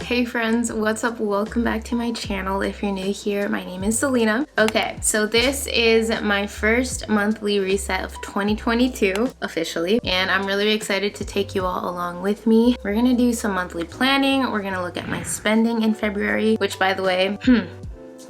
Hey friends, what's up? Welcome back to my channel. If you're new here, my name is Selena. Okay, so this is my first monthly reset of 2022 officially, and I'm really excited to take you all along with me. We're gonna do some monthly planning. We're gonna look at my spending in February, which by the way,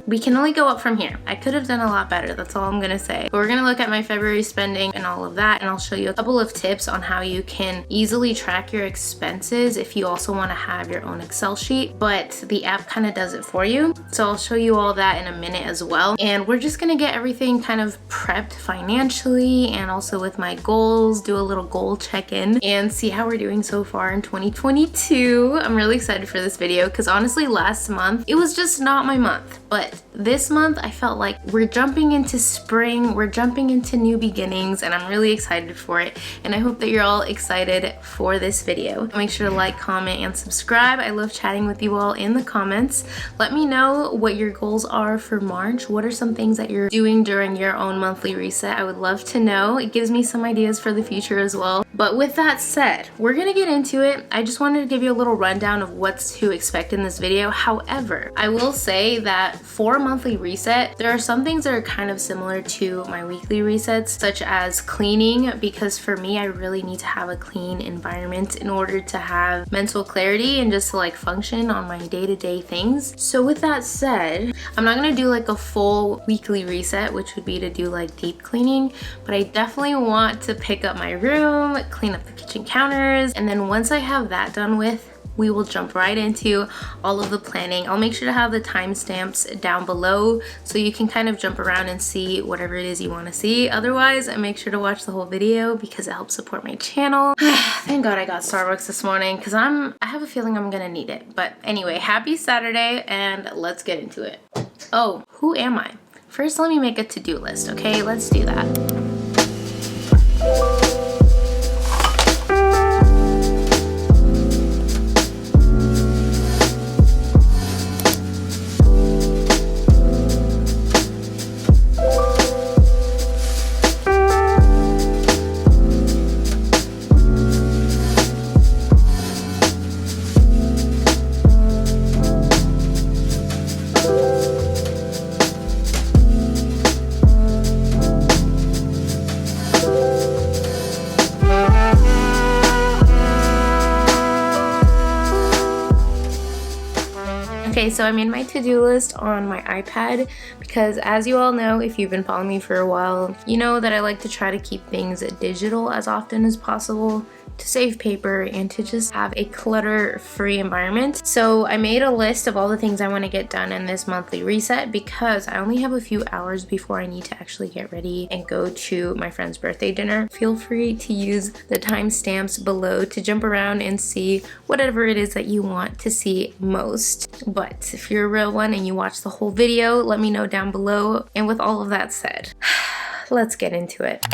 we can only go up from here. I could have done a lot better, that's all I'm gonna say. But we're gonna look at my February spending and all of that, and I'll show you a couple of tips on how you can easily track your expenses if you also wanna have your own Excel sheet, but the app kind of does it for you. So I'll show you all that in a minute as well. And we're just gonna get everything kind of prepped financially and also with my goals, do a little goal check-in and see how we're doing so far in 2022. I'm really excited for this video because honestly last month, it was just not my month. But this month I felt like we're jumping into spring, we're jumping into new beginnings, and I'm really excited for it. And I hope that you're all excited for this video. Make sure to like, comment, and subscribe. I love chatting with you all in the comments. Let me know what your goals are for March. What are some things that you're doing during your own monthly reset? I would love to know. It gives me some ideas for the future as well. But with that said, we're gonna get into it. I just wanted to give you a little rundown of what to expect in this video. However, I will say that for a monthly reset, there are some things that are kind of similar to my weekly resets, such as cleaning, because for me, I really need to have a clean environment in order to have mental clarity and just to like function on my day-to-day things. So with that said, I'm not gonna do like a full weekly reset, which would be to do like deep cleaning, but I definitely want to pick up my room, clean up the kitchen counters, and then once I have that done with, we will jump right into all of the planning. I'll make sure to have the timestamps down below so you can kind of jump around and see whatever it is you want to see. Otherwise, make sure to watch the whole video because it helps support my channel. Thank God I got Starbucks this morning because I have a feeling I'm gonna need it. But anyway, happy Saturday and let's get into it. Oh, who am I? First, let me make a to-do list, okay? Let's do that. Okay, so I made my to-do list on my iPad because as you all know, if you've been following me for a while, you know that I like to try to keep things digital as often as possible to save paper and to just have a clutter-free environment. So I made a list of all the things I want to get done in this monthly reset because I only have a few hours before I need to actually get ready and go to my friend's birthday dinner. Feel free to use the timestamps below to jump around and see whatever it is that you want to see most. But if you're a real one and you watch the whole video, let me know down below. And with all of that said, let's get into it.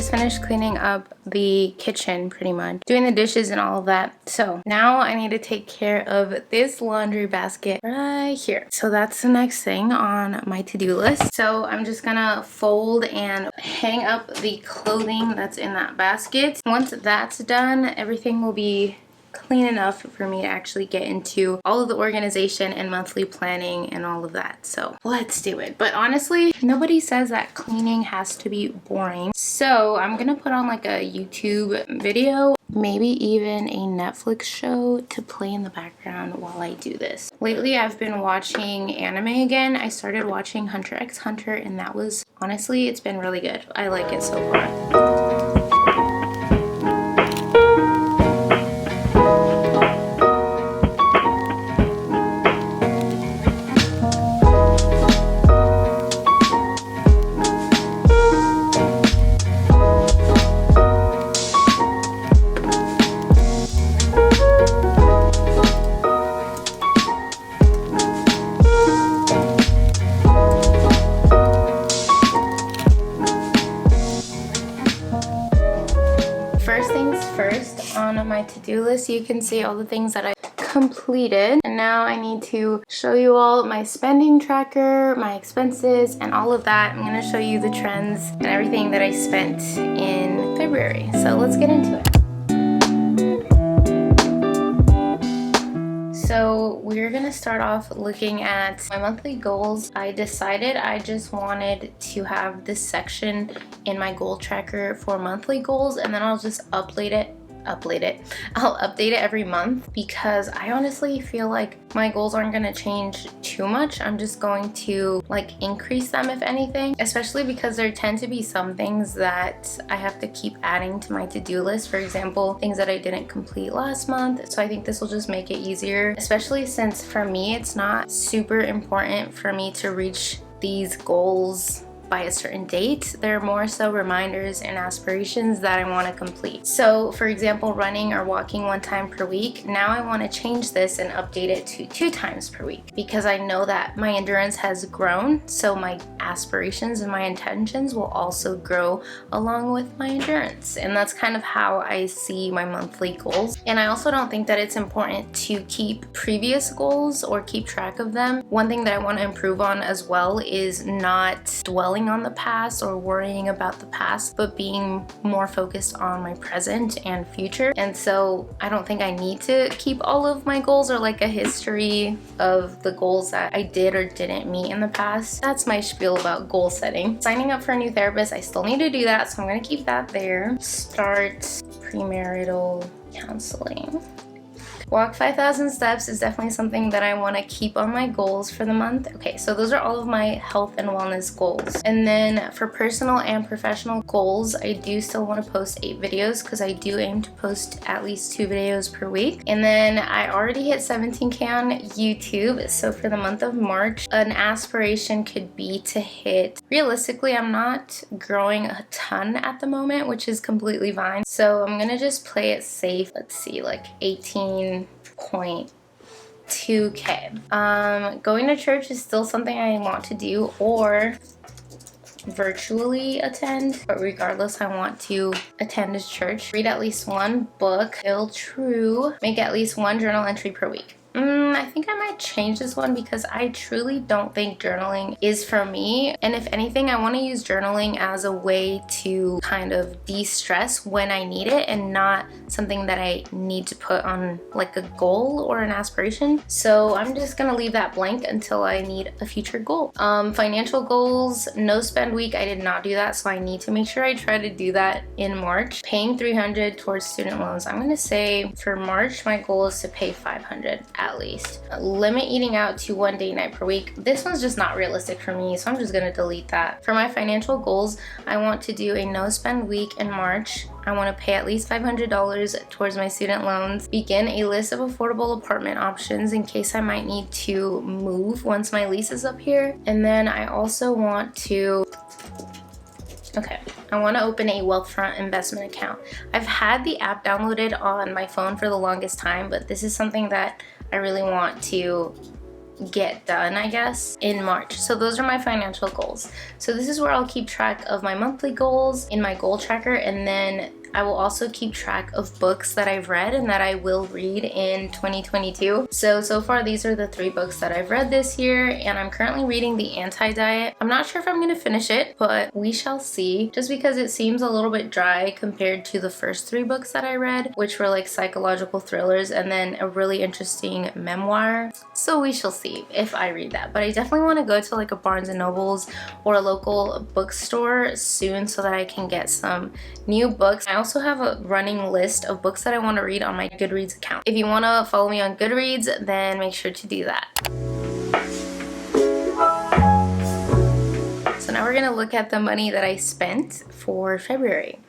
just finished cleaning up the kitchen pretty much, doing the dishes and all of that. So now I need to take care of this laundry basket right here. So that's the next thing on my to-do list. So I'm just gonna fold and hang up the clothing that's in that basket. Once that's done, everything will be clean enough for me to actually get into all of the organization and monthly planning and all of that. So let's do it. But honestly, nobody says that cleaning has to be boring. So I'm gonna put on like a YouTube video, maybe even a Netflix show to play in the background while I do this. Lately, I've been watching anime again. I started watching Hunter x Hunter, and that was, honestly, it's been really good. I like it so far. First things first, on my to-do list, you can see all the things that I completed. And now I need to show you all my spending tracker, my expenses, and all of that. I'm going to show you the trends and everything that I spent in February. So let's get into it. So we're gonna start off looking at my monthly goals. I decided I just wanted to have this section in my goal tracker for monthly goals, and then I'll just update it. I'll update it every month, because I honestly feel like my goals aren't going to change too much. I'm just going to like increase them, if anything, especially because there tend to be some things that I have to keep adding to my to-do list. For example, things that I didn't complete last month. So I think this will just make it easier, especially since for me, it's not super important for me to reach these goals by a certain date. They're more so reminders and aspirations that I want to complete. So for example, running or walking 1 time per week, now I want to change this and update it to 2 times per week, because I know that my endurance has grown, so my aspirations and my intentions will also grow along with my endurance. And that's kind of how I see my monthly goals. And I also don't think that it's important to keep previous goals or keep track of them. One thing that I want to improve on as well is not dwelling on the past or worrying about the past, but being more focused on my present and future. And so I don't think I need to keep all of my goals or like a history of the goals that I did or didn't meet in the past. That's my spiel about goal setting. Signing up for a new therapist, I still need to do that, so I'm gonna keep that there. Start premarital counseling. Walk 5,000 steps is definitely something that I want to keep on my goals for the month. Okay, so those are all of my health and wellness goals. And then for personal and professional goals, I do still want to post 8 videos, because I do aim to post at least 2 videos per week. And then I already hit 17K on YouTube. So for the month of March, an aspiration could be to hit, realistically, I'm not growing a ton at the moment, which is completely fine. So I'm going to just play it safe. Let's see, like 18.2K. Going to church is still something I want to do, or virtually attend, but regardless, I want to attend a church. Read at least 1 book. Still true. Make at least 1 journal entry per week. I think I might change this one, because I truly don't think journaling is for me. And if anything, I want to use journaling as a way to kind of de-stress when I need it, and not something that I need to put on like a goal or an aspiration. So I'm just gonna leave that blank until I need a future goal. Financial goals, no spend week. I did not do that, so I need to make sure I try to do that in March. Paying $300 towards student loans. I'm gonna say for March, my goal is to pay $500 at least. Limit eating out to 1 date night per week. This one's just not realistic for me, so I'm just gonna delete that. For my financial goals, I want to do a no spend week in March. I want to pay at least $500 towards my student loans. Begin a list of affordable apartment options in case I might need to move once my lease is up here. And then I also want to I want to open a Wealthfront investment account. I've had the app downloaded on my phone for the longest time, but this is something that I really want to get done, I guess, in March. So those are my financial goals. So this is where I'll keep track of my monthly goals in my goal tracker, and then I will also keep track of books that I've read and that I will read in 2022. So far these are the 3 books that I've read this year, and I'm currently reading The Anti-Diet. I'm not sure if I'm gonna finish it, but we shall see, just because it seems a little bit dry compared to the first 3 books that I read, which were like psychological thrillers and then a really interesting memoir. So we shall see if I read that, but I definitely want to go to like a Barnes & Nobles or a local bookstore soon so that I can get some new books. I also have a running list of books that I want to read on my Goodreads account. If you want to follow me on Goodreads, then make sure to do that. So now we're going to look at the money that I spent for February.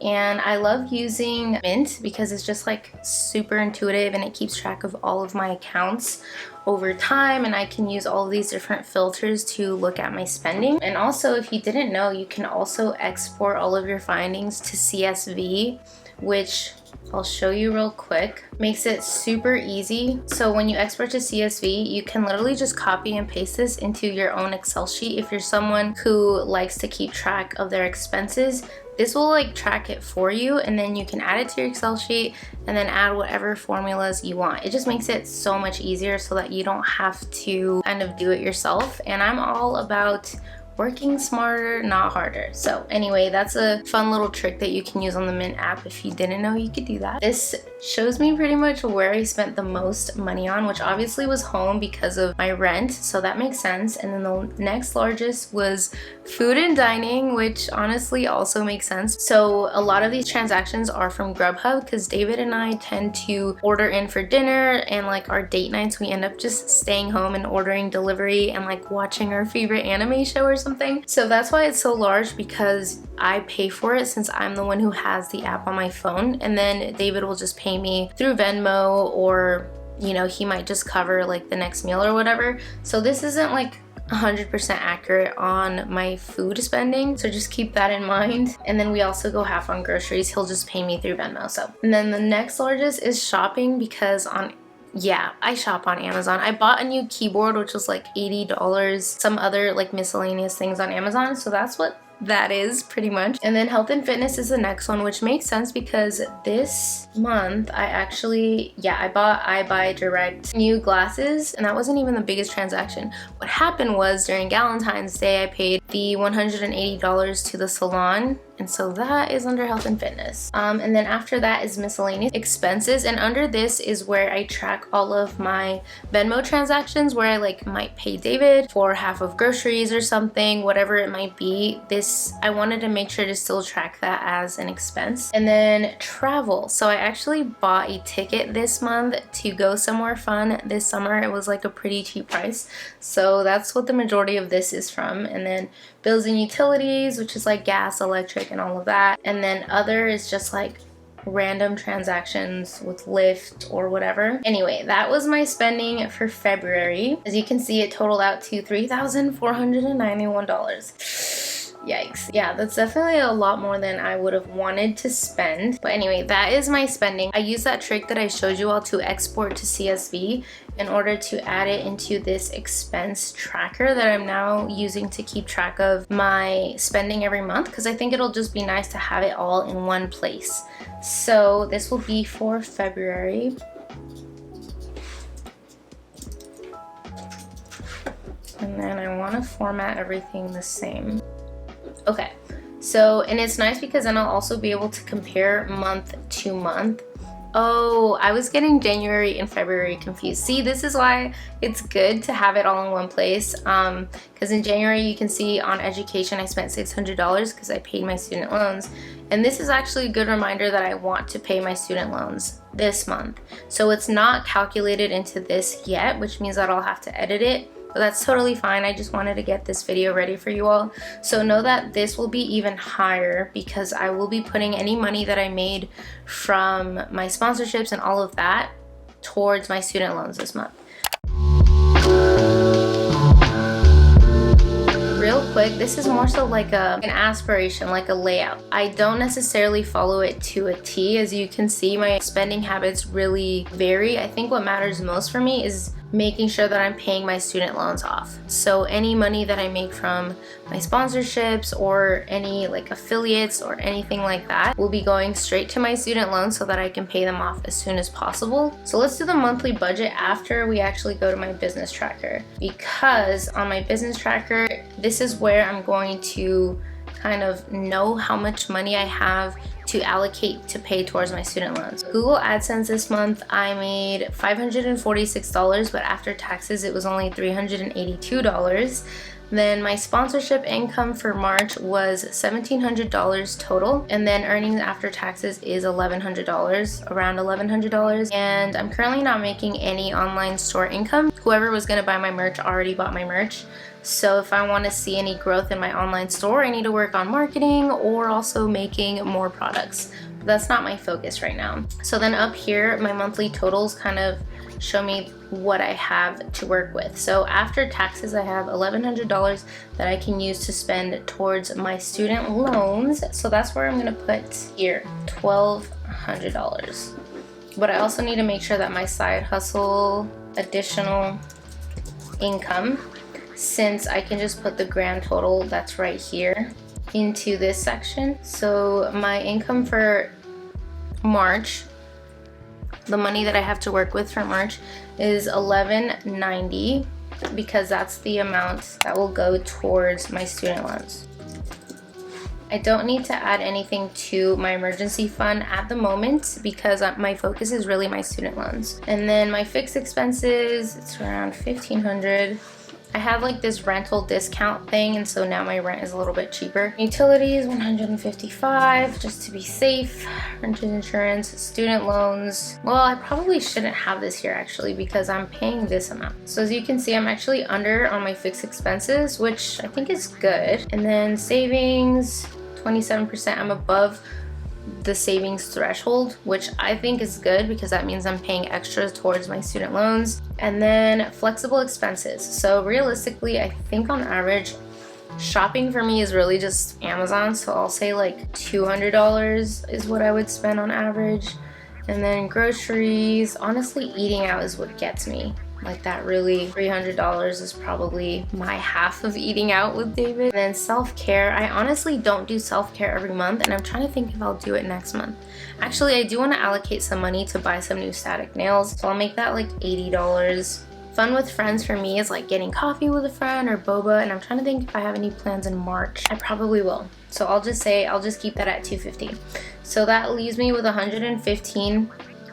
And I love using Mint because it's just like super intuitive and it keeps track of all of my accounts over time, and I can use all of these different filters to look at my spending. And also, if you didn't know, you can also export all of your findings to CSV, which I'll show you real quick. Makes it super easy. So when you export to CSV, you can literally just copy and paste this into your own Excel sheet. If you're someone who likes to keep track of their expenses, this will like track it for you, and then you can add it to your Excel sheet and then add whatever formulas you want. It just makes it so much easier so that you don't have to kind of do it yourself. And I'm all about working smarter, not harder. So anyway, that's a fun little trick that you can use on the Mint app if you didn't know you could do that. This shows me pretty much where I spent the most money on, which obviously was home because of my rent, so that makes sense. And then the next largest was food and dining, which honestly also makes sense. So a lot of these transactions are from Grubhub because David and I tend to order in for dinner, and like our date nights we end up just staying home and ordering delivery and like watching our favorite anime show or something. So that's why it's so large, because I pay for it since I'm the one who has the app on my phone, and then David will just pay me through Venmo, or you know, he might just cover like the next meal or whatever. So this isn't like 100% accurate on my food spending, so just keep that in mind. And then we also go half on groceries. He'll just pay me through Venmo. So, and then the next largest is shopping, because I shop on Amazon. I bought a new keyboard, which was like $80, some other like miscellaneous things on Amazon. So that's what that is pretty much. And then health and fitness is the next one, which makes sense because this month I bought EyeBuyDirect new glasses, and that wasn't even the biggest transaction. What happened was during Valentine's Day I paid the $180 to the salon, and so that is under health and fitness. And then after that is miscellaneous expenses, and under this is where I track all of my Venmo transactions, where I like might pay David for half of groceries or something, whatever it might be. I wanted to make sure to still track that as an expense. And then travel. So I actually bought a ticket this month to go somewhere fun this summer. It was like a pretty cheap price. So that's what the majority of this is from. And then bills and utilities, which is like gas, electric, and all of that. And then other is just like random transactions with Lyft or whatever. Anyway, that was my spending for February. As you can see, it totaled out to $3,491. Yikes. Yeah, that's definitely a lot more than I would have wanted to spend. But anyway, that is my spending. I used that trick that I showed you all to export to CSV in order to add it into this expense tracker that I'm now using to keep track of my spending every month, because I think it'll just be nice to have it all in one place. So this will be for February. And then I want to format everything the same. Okay, so, and it's nice because then I'll also be able to compare month to month. Oh, I was getting January and February confused. See, this is why it's good to have it all in one place. Because in January you can see on education I spent $600 because I paid my student loans. And this is actually a good reminder that I want to pay my student loans this month. So it's not calculated into this yet, which means that I'll have to edit it. But that's totally fine. I just wanted to get this video ready for you all. So know that this will be even higher because I will be putting any money that I made from my sponsorships and all of that towards my student loans this month. Real quick, this is more so like an aspiration, like a layout. I don't necessarily follow it to a T. As you can see, my spending habits really vary. I think what matters most for me is making sure that I'm paying my student loans off. So any money that I make from my sponsorships or any like affiliates or anything like that will be going straight to my student loans so that I can pay them off as soon as possible. So let's do the monthly budget after we actually go to my business tracker, because on my business tracker, this is where I'm going to kind of know how much money I have to allocate to pay towards my student loans. Google AdSense this month, I made $546, but after taxes it was only $382. Then my sponsorship income for March was $1,700 total, and then earnings after taxes is $1,100, around $1,100. And I'm currently not making any online store income. Whoever was gonna buy my merch already bought my merch. So if I want to see any growth in my online store, I need to work on marketing or also making more products. But that's not my focus right now. So then up here, my monthly totals kind of show me what I have to work with. So after taxes, I have $1,100 that I can use to spend towards my student loans. So that's where I'm gonna put here, $1,200. But I also need to make sure that my side hustle additional income, since I can just put the grand total that's right here into this section. So my income for March, the money that I have to work with for March is $1,190, because that's the amount that will go towards my student loans. I don't need to add anything to my emergency fund at the moment because my focus is really my student loans. And then my fixed expenses, it's around $1,500. I have like this rental discount thing, and so now my rent is a little bit cheaper. Utilities, $155 just to be safe. Renter's insurance, student loans. Well, I probably shouldn't have this here actually because I'm paying this amount. So as you can see, I'm actually under on my fixed expenses, which I think is good. And then savings, 27%. I'm above the savings threshold, which I think is good because that means I'm paying extra towards my student loans. And then flexible expenses. So realistically, I think on average, shopping for me is really just Amazon. So I'll say like $200 is what I would spend on average. And then groceries, honestly, eating out is what gets me. Like that really, $300 is probably my half of eating out with David. And then self-care, I honestly don't do self-care every month, and I'm trying to think if I'll do it next month. Actually, I do want to allocate some money to buy some new static nails, so I'll make that like $80. Fun with friends for me is like getting coffee with a friend or boba, and I'm trying to think if I have any plans in March. I probably will. So I'll just keep that at $250. So that leaves me with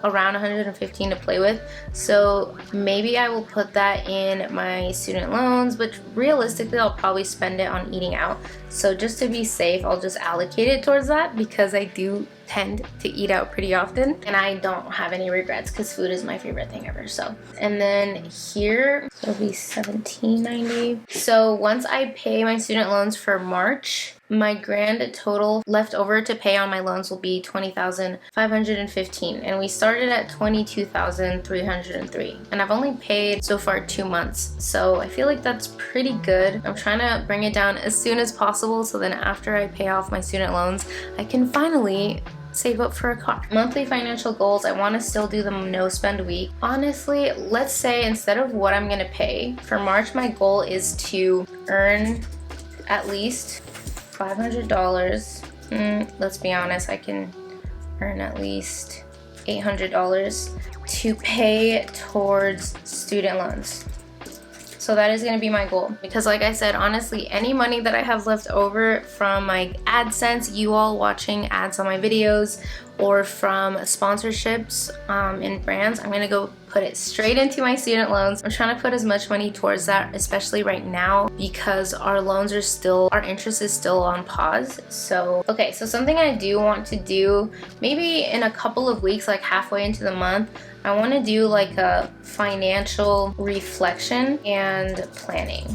around 115 to play with. So maybe I will put that in my student loans, but realistically I'll probably spend it on eating out. So just to be safe, I'll just allocate it towards that because I do tend to eat out pretty often and I don't have any regrets because food is my favorite thing ever. So, and then here it'll be $1,790. So once I pay my student loans for March, my grand total left over to pay on my loans will be $20,515, and we started at $22,303, and I've only paid so far 2 months, so I feel like that's pretty good. I'm trying to bring it down as soon as possible so then after I pay off my student loans, I can finally save up for a car. Monthly financial goals, I want to still do the no spend week. Honestly, let's say instead of what I'm gonna pay for March, my goal is to earn at least $500. Let's be honest, I can earn at least $800 to pay towards student loans. So that is going to be my goal, because like I said, honestly, any money that I have left over from my AdSense, you all watching ads on my videos, or from sponsorships in brands, I'm going to go put it straight into my student loans. I'm trying to put as much money towards that, especially right now, because our interest is still on pause. So, okay, so something I do want to do, maybe in a couple of weeks, like halfway into the month, I want to do like a financial reflection and planning,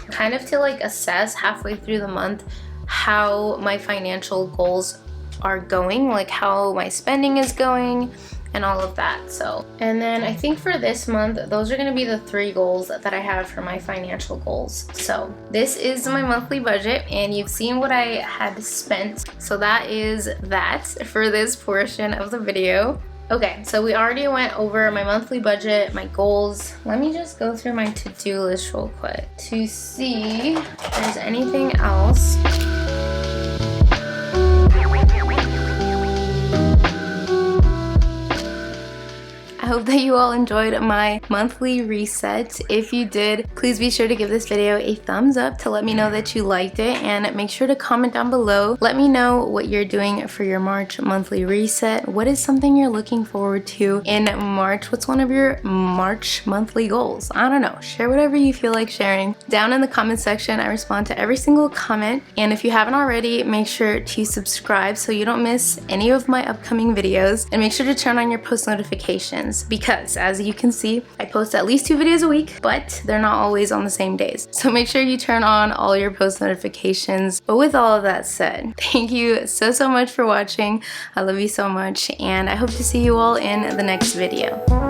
kind of to like assess halfway through the month how my financial goals are going, like how my spending is going and all of that. So, and then I think for this month, those are going to be the 3 goals that I have for my financial goals. So this is my monthly budget, and you've seen what I had spent. So that is that for this portion of the video. Okay, so we already went over my monthly budget, my goals. Let me just go through my to-do list real quick to see if there's anything else. I hope that you all enjoyed my monthly reset. If you did, please be sure to give this video a thumbs up to let me know that you liked it, and make sure to comment down below. Let me know what you're doing for your March monthly reset. What is something you're looking forward to in March? What's one of your March monthly goals? I don't know. Share whatever you feel like sharing down in the comment section. I respond to every single comment, and if you haven't already, make sure to subscribe so you don't miss any of my upcoming videos, and make sure to turn on your post notifications, because as you can see, I post at least 2 videos a week, but they're not always on the same days. So make sure you turn on all your post notifications. But with all of that said, thank you so much for watching. I love you so much, and I hope to see you all in the next video.